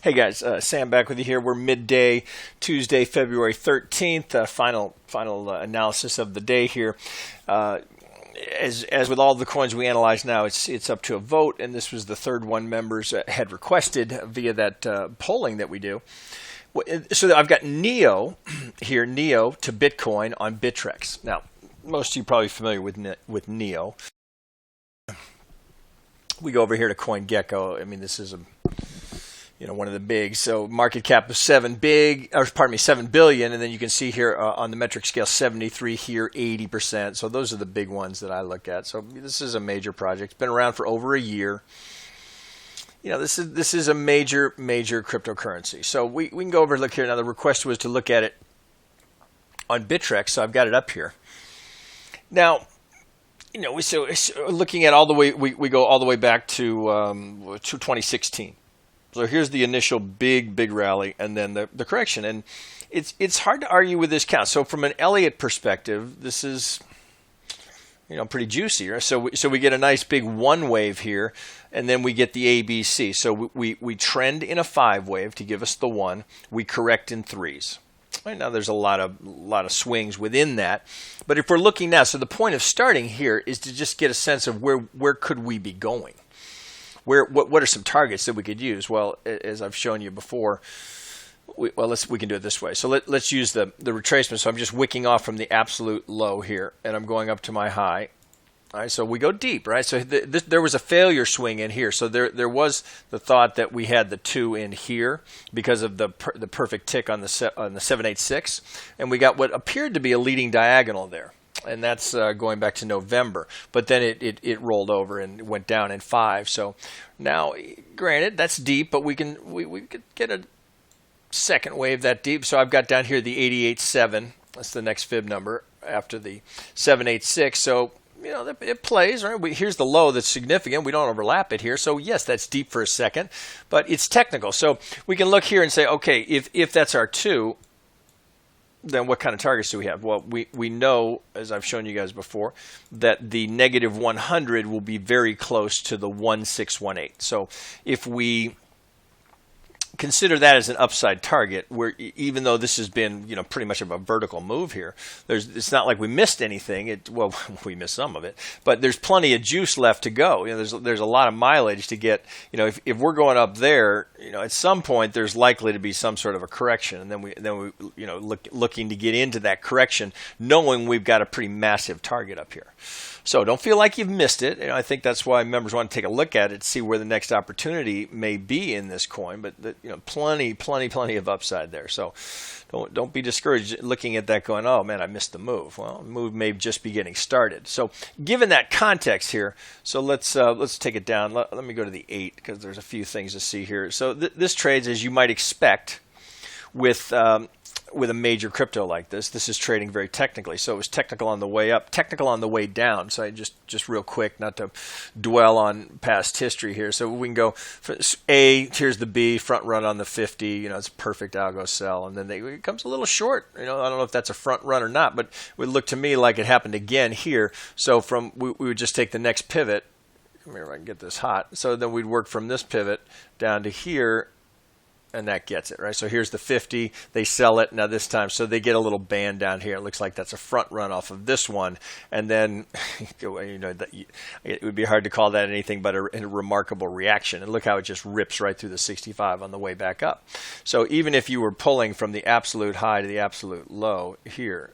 Hey guys, Sam back with you here. We're midday, Tuesday, February 13th. Final analysis of the day here. As with all the coins we analyze now, it's up to a vote, and this was the third one members had requested via that polling that we do. So I've got Neo here, Neo to Bitcoin on Bittrex. Now, most of you are probably familiar with Neo. We go over here to CoinGecko. I mean, this is one of the big. So market cap of 7 billion, and then you can see here on the metric scale 73 here, 80%. So those are the big ones that I look at. So this is a major project. It's been around for over a year. This is a major cryptocurrency. So we can go over and look here. Now the request was to look at it on Bittrex, so I've got it up here. Now, so looking at all the way we go all the way back to 2016. So here's the initial big rally, and then the correction, and it's hard to argue with this count. So from an Elliott perspective, this is pretty juicy, right? So we get a nice big one wave here, and then we get the ABC. So we trend in a 5 wave to give us the 1. We correct in 3s. Right now, there's a lot of swings within that. But if we're looking now, so the point of starting here is to just get a sense of where could we be going. What are some targets that we could use? Well, as I've shown you before, we can do it this way. So let's use the retracement. So I'm just wicking off from the absolute low here, and I'm going up to my high. All right, so we go deep, right? So there was a failure swing in here. So there was the thought that we had the 2 in here because of the perfect tick on the 786, and we got what appeared to be a leading diagonal there. And that's going back to November. But then it rolled over and went down in 5. So now, granted, that's deep, but we could get a second wave that deep. So I've got down here the 88.7. That's the next fib number after the 786. So it plays, right? Here's the low that's significant. We don't overlap it here. So yes, that's deep for a second, but it's technical. So we can look here and say, okay, if that's our 2, then what kind of targets do we have? Well, we know, as I've shown you guys before, that the negative 100 will be very close to the 1618. So if we consider that as an upside target, where even though this has been pretty much of a vertical move here, it's not like we missed anything. Well, we missed some of it, but there's plenty of juice left to go. There's a lot of mileage to get. If we're going up there, at some point there's likely to be some sort of a correction, and then we looking to get into that correction, knowing we've got a pretty massive target up here. So don't feel like you've missed it. I think that's why members want to take a look at it, see where the next opportunity may be in this coin. But plenty of upside there. So don't be discouraged looking at that, going, oh man, I missed the move. Well, the move may just be getting started. So given that context here, so let's take it down. Let me go to the 8 because there's a few things to see here. So this trades as you might expect with a major crypto like this. This is trading very technically. So it was technical on the way up, technical on the way down. So I just real quick, not to dwell on past history here. So we can go for A, here's the B, front run on the 50. It's a perfect algo sell. And then it comes a little short. I don't know if that's a front run or not, but it would look to me like it happened again here. So we would just take the next pivot. Come here if I can get this hot. So then we'd work from this pivot down to here, and that gets it, right? So here's the 50. They sell it now this time. So they get a little band down here. It looks like that's a front run off of this one. And then, it would be hard to call that anything but a remarkable reaction. And look how it just rips right through the 65 on the way back up. So even if you were pulling from the absolute high to the absolute low here,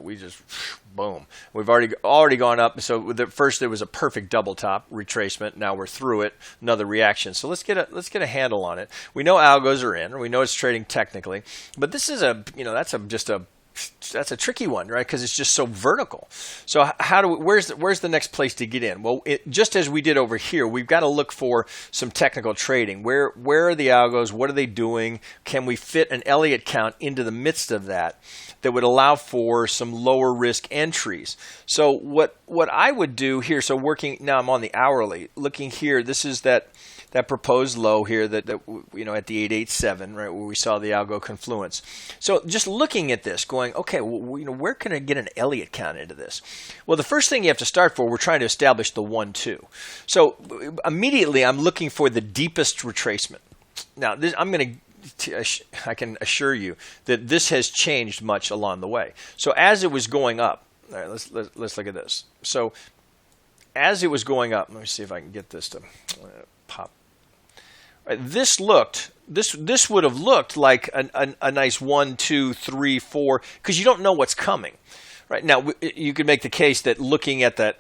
we just boom. We've already gone up. So first there was a perfect double top retracement. Now we're through it. Another reaction. So let's get a handle on it. We know algos are in. We know it's trading technically, but this is that's a tricky one, right? Because it's just so vertical. So where's the next place to get in? Well, just as we did over here, we've got to look for some technical trading. Where are the algos? What are they doing? Can we fit an Elliott count into the midst of that would allow for some lower risk entries? So what I would do here, so working now, I'm on the hourly, looking here. This is that proposed low here that at the 887, right, where we saw the algo confluence. So just looking at this, going, okay, well, where can I get an Elliott count into this? Well, the first thing you have to start for, we're trying to establish the 1-2. So immediately I'm looking for the deepest retracement. Now, I can assure you that this has changed much along the way. So as it was going up, all right, let's look at this. So as it was going up, let me see if I can get this to pop. Right, this would have looked like a nice 1, 2, 3, 4, because you don't know what's coming. Right now, you could make the case that looking at that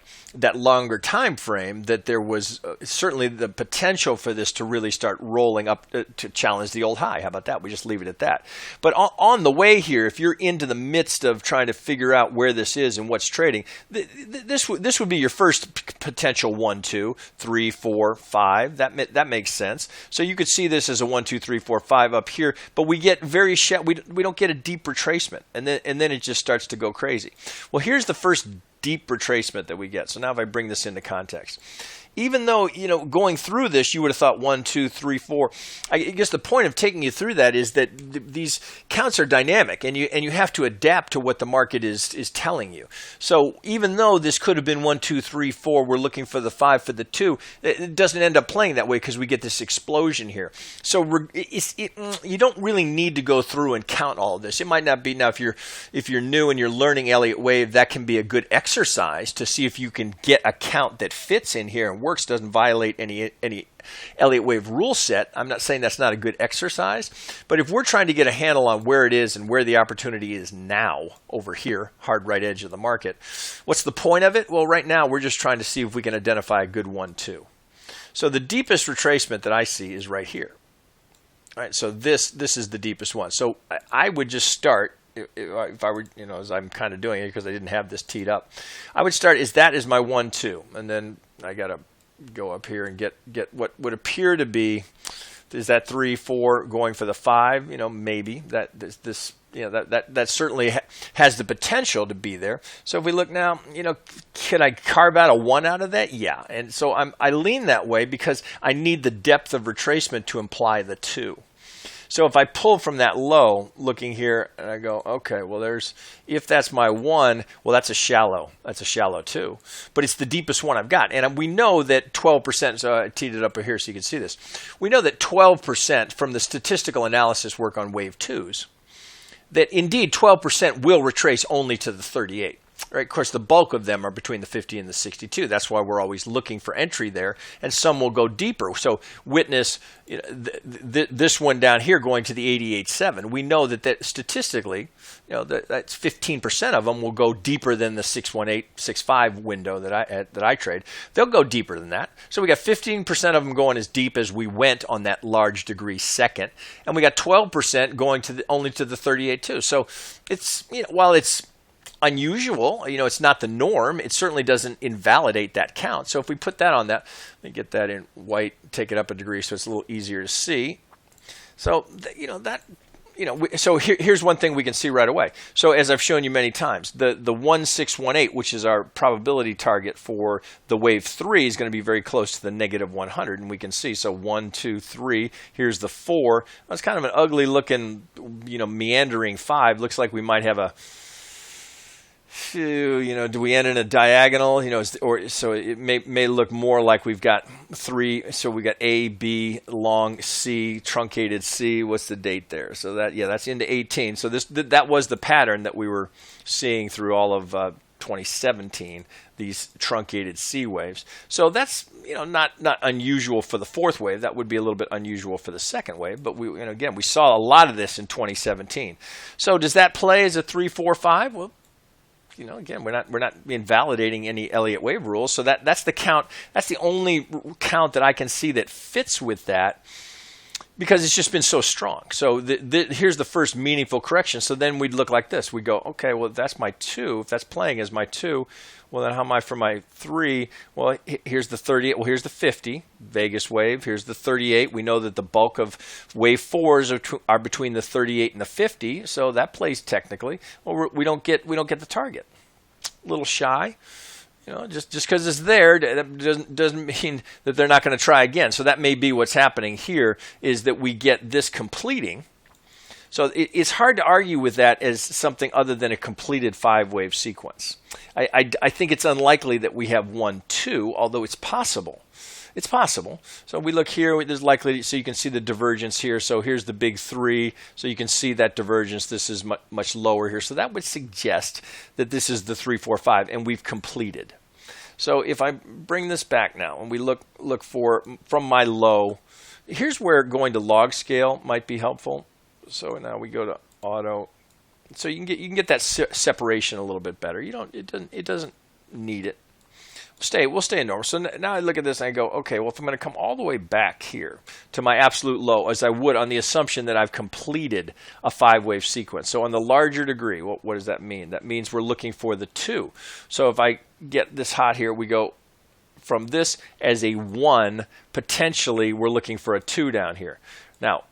longer time frame, that there was certainly the potential for this to really start rolling up to challenge the old high. How about that? We just leave it at that. But on the way here, if you're into the midst of trying to figure out where this is and what's trading, this would be your first potential 1, 2, 3, 4, 5. That makes sense. So you could see this as a 1, 2, 3, 4, 5 up here, but we get very we don't get a deep retracement, and then it just starts to go crazy. Well, here's the first deep retracement that we get. So now if I bring this into context, even though, going through this, you would have thought 1, 2, 3, 4. I guess the point of taking you through that is that these counts are dynamic, and you have to adapt to what the market is telling you. So even though this could have been 1, 2, 3, 4, we're looking for the 5 for the 2. It doesn't end up playing that way because we get this explosion here. So you don't really need to go through and count all of this. It might not be now if you're new and you're learning Elliott wave, that can be a good exercise to see if you can get a count that fits in here and works, doesn't violate any Elliott wave rule set. I'm not saying that's not a good exercise, but if we're trying to get a handle on where it is and where the opportunity is now over here, hard right edge of the market, what's the point of it? Well, right now we're just trying to see if we can identify a good 1, 2. So the deepest retracement that I see is right here. All right, so this is the deepest one. So I would just start, if I were, as I'm kind of doing it because I didn't have this teed up, I would start that is my 1, 2, and then I got to go up here and get what would appear to be, is that 3, 4 going for the 5? Maybe that that certainly has the potential to be there. So if we look now, could I carve out a 1 out of that? Yeah, and so I lean that way because I need the depth of retracement to imply the 2. So if I pull from that low, looking here, and I go, okay, well, if that's my 1, well, that's a shallow 2. But it's the deepest one I've got. And we know that 12%, so I teed it up here so you can see this. We know that 12% from the statistical analysis work on wave 2s, that indeed 12% will retrace only to the 38. Right, of course, the bulk of them are between the 50 and the 62. That's why we're always looking for entry there, and some will go deeper. So witness this one down here going to the 88.7. We know that statistically, that's 15% of them will go deeper than the 618, 65 window that I trade. They'll go deeper than that. So we got 15% of them going as deep as we went on that large degree second, and we got 12% going only to the 38 too. So it's while it's unusual, it's not the norm, it certainly doesn't invalidate that count. So if we put that on that, let me get that in white, take it up a degree so it's a little easier to see. So so here's one thing we can see right away. So as I've shown you many times, the 1618, which is our probability target for the wave 3, is going to be very close to the negative 100, and we can see, so 1, 2, 3, here's the 4. That's kind of an ugly looking, meandering 5. Looks like we might have a do we end in a diagonal? So it may look more like we've got 3. So we got A, B, long C, truncated C. What's the date there? So that's into 18. So that was the pattern that we were seeing through all of 2017. These truncated C waves. So that's not unusual for the fourth wave. That would be a little bit unusual for the second wave. But again we saw a lot of this in 2017. So does that play as a 3, 4, 5? Well, again, we're not invalidating any Elliott wave rules. So that's the count. That's the only count that I can see that fits with that, because it's just been so strong. So here's the first meaningful correction. So then we'd look like this. We go, okay, well, that's my 2. If that's playing as my 2, well, then how am I for my 3? Well, here's the 38. Well, here's the 50, Vegas wave. Here's the 38. We know that the bulk of wave 4s are between the 38 and the 50, so that plays technically. Well, we don't get the target. A little shy. Just because it's there, that doesn't mean that they're not going to try again. So that may be what's happening here, is that we get this completing. So it's hard to argue with that as something other than a completed 5-wave sequence. I think it's unlikely that we have 1, 2, although it's possible. It's possible. So we look here, there's likely, so you can see the divergence here. So here's the big 3. So you can see that divergence. This is much lower here. So that would suggest that this is the 3, 4, 5, and we've completed. So if I bring this back now and we look for from my low, here's where going to log scale might be helpful. So now we go to auto. So you can get that separation a little bit better. It doesn't need it. We'll stay in normal. So now I look at this and I go, okay, well, if I'm going to come all the way back here to my absolute low, as I would on the assumption that I've completed a 5-wave sequence. So on the larger degree, what does that mean? That means we're looking for the 2. So if I get this hot here, we go from this as a 1, potentially we're looking for a 2 down here. Now,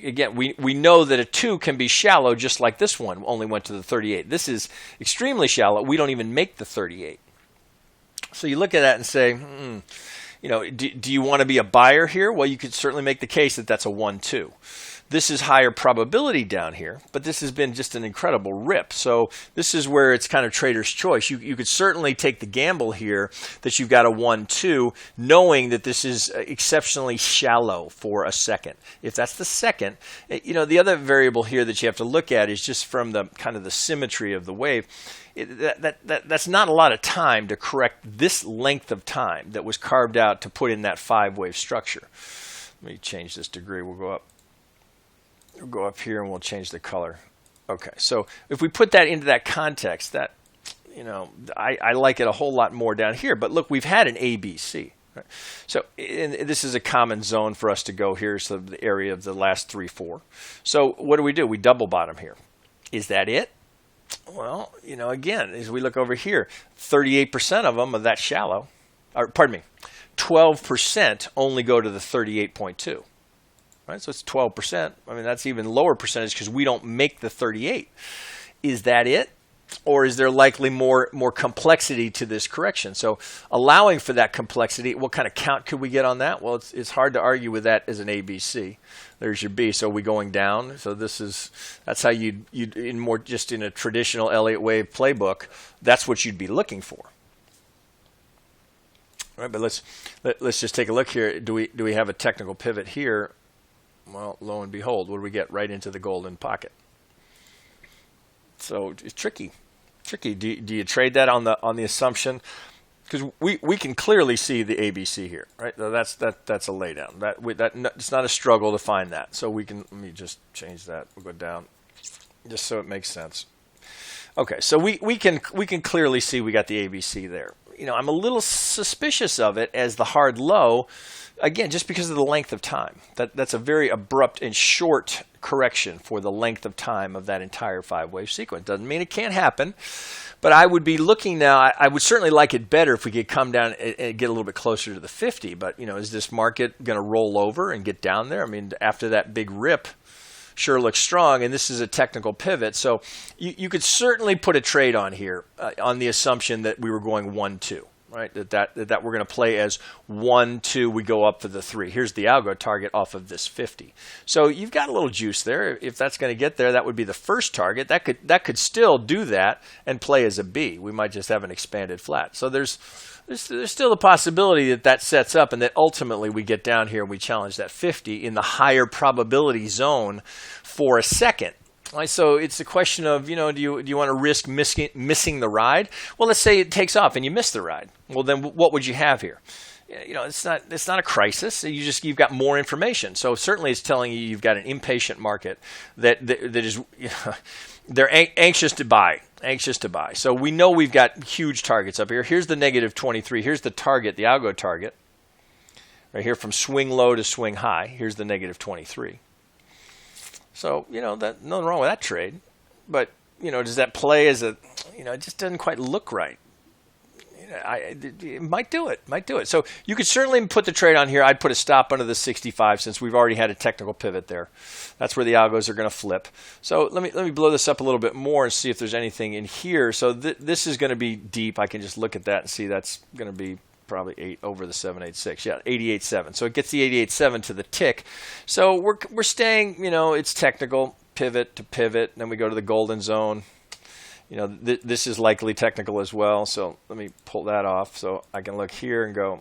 again, we know that a 2 can be shallow, just like this one only went to the 38. This is extremely shallow. We don't even make the 38. So you look at that and say, do you want to be a buyer here? Well, you could certainly make the case that that's a 1-2. This is higher probability down here, but this has been just an incredible rip. So this is where it's kind of trader's choice. You could certainly take the gamble here that you've got a 1-2, knowing that this is exceptionally shallow for a second. If that's the second, the other variable here that you have to look at is just from the kind of the symmetry of the wave. That's not a lot of time to correct this length of time that was carved out to put in that 5-wave structure. Let me change this degree. We'll go up. We'll go up here and we'll change the color. Okay, so if we put that into that context, that I like it a whole lot more down here. But look, we've had an ABC. Right? So this is a common zone for us to go here. So the area of the last 3, 4. So what do? We double bottom here. Is that it? Well, again, as we look over here, 38% of them are that shallow. Or pardon me, 12% only go to the 38.2. Right, so it's 12%. I mean, that's even lower percentage because we don't make the 38. Is that it? Or is there likely more complexity to this correction? So allowing for that complexity, what kind of count could we get on that? Well, it's hard to argue with that as an ABC. There's your B. So we're going down. So that's how you'd in a traditional Elliott wave playbook, that's what you'd be looking for. All right, but let's just take a look here. Do we have a technical pivot here? Well, lo and behold, what do we get? Right into the golden pocket. So it's tricky. Do you trade that on the assumption? Because we can clearly see the ABC here, right? That's a laydown. It's not a struggle to find that. So let me just change that. We'll go down, just so it makes sense. Okay, so we can clearly see we got the ABC there. I'm a little suspicious of it as the hard low. Again, just because of the length of time. That's a very abrupt and short correction for the length of time of that entire 5-wave sequence. Doesn't mean it can't happen, but I would be looking now. I would certainly like it better if we could come down and get a little bit closer to the 50. But is this market going to roll over and get down there? I mean, after that big rip, sure looks strong, and this is a technical pivot. So you could certainly put a trade on here on the assumption that we were going 1-2. Right, that we're going to play as 1-2. We go up for the 3. Here's the algo target off of this 50. So you've got a little juice there. If that's going to get there, that would be the first target. That could still do that and play as a B. We might just have an expanded flat. So there's still the possibility that sets up and that ultimately we get down here and we challenge that 50 in the higher probability zone for a second. Right, so it's a question of, do you want to risk missing the ride? Well, let's say it takes off and you miss the ride. Well, then what would you have here? It's not a crisis. You've got more information. So certainly it's telling you you've got an impatient market that is, they're anxious to buy. So we know we've got huge targets up here. Here's the negative 23. Here's the target, the algo target. Right here from swing low to swing high. Here's the negative 23. So, nothing wrong with that trade. But, does that play as it just doesn't quite look right. It might do it. So you could certainly put the trade on here. I'd put a stop under the 65 since we've already had a technical pivot there. That's where the algos are going to flip. So let me blow this up a little bit more and see if there's anything in here. So this is going to be deep. I can just look at that and see that's going to be probably 8 over the 786. Yeah, 88.7. So it gets the 88.7 to the tick. So we're staying, it's technical, pivot to pivot. Then we go to the golden zone. This is likely technical as well. So let me pull that off so I can look here and go,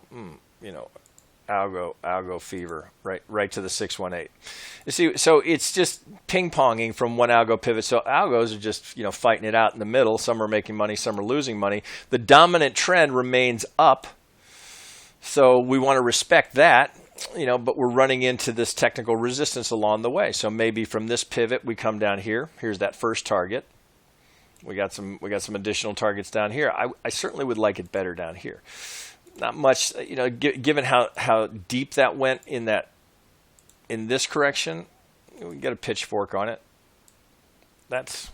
algo fever, right to the 618. You see, so it's just ping-ponging from one algo pivot. So algos are just fighting it out in the middle. Some are making money, some are losing money. The dominant trend remains up, so we want to respect that. But we're running into this technical resistance along the way. So maybe from this pivot we come down here. Here's that first target. We got some additional targets down here. I certainly would like it better down here. Not much, given how deep that went in this correction. We get a pitchfork on it. That's,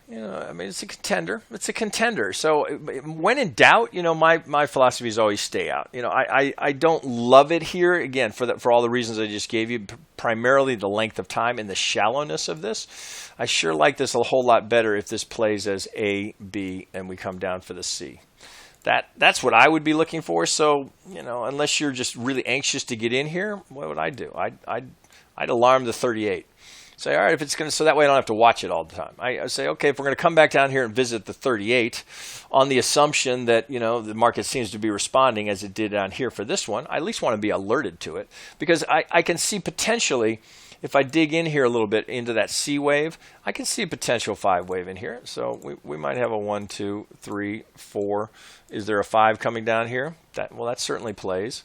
it's a contender. It's a contender. So when in doubt, my philosophy is always stay out. I don't love it here, again, for all the reasons I just gave you, primarily the length of time and the shallowness of this. I sure like this a whole lot better if this plays as A, B, and we come down for the C. That's what I would be looking for. So, unless you're just really anxious to get in here, what would I do? I'd alarm the 38. Say, all right, if it's going to, so that way I don't have to watch it all the time. I say, okay, if we're going to come back down here and visit the 38 on the assumption that, the market seems to be responding as it did down here for this one, I at least want to be alerted to it, because I can see potentially, if I dig in here a little bit into that C wave, I can see a potential 5 wave in here. So we might have a 1, 2, 3, 4. Is there a 5 coming down here? That certainly plays.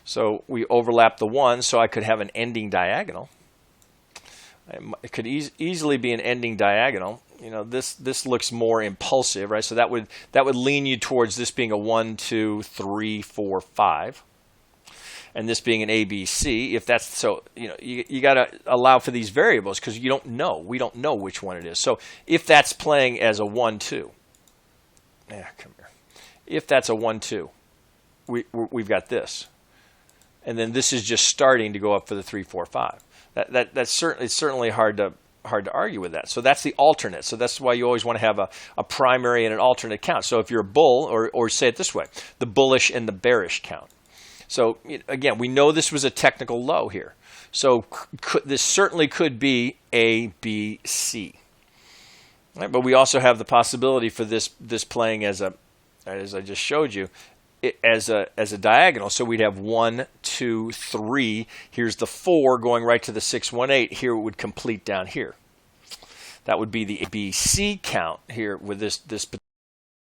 So we overlap the 1, so I could have an ending diagonal. It could easily be an ending diagonal. This looks more impulsive, right? So that would lean you towards this being a 1, 2, 3, 4, 5. And this being an ABC. If that's so, you got to allow for these variables, because you don't know. We don't know which one it is. So if that's playing as a 1, 2, come here. If that's a 1, 2, we've got this, and then this is just starting to go up for the 3, 4, 5. That's certainly hard to argue with that. So that's the alternate. So that's why you always want to have a primary and an alternate count. So if you're a bull, or say it this way, the bullish and the bearish count. So again, we know this was a technical low here. So this certainly could be A, B, C. Right? But we also have the possibility for this playing as I just showed you, as a diagonal. So we'd have 1, 2, 3. Here's the 4 going right to the 618. Here it would complete down here. That would be the ABC count here with this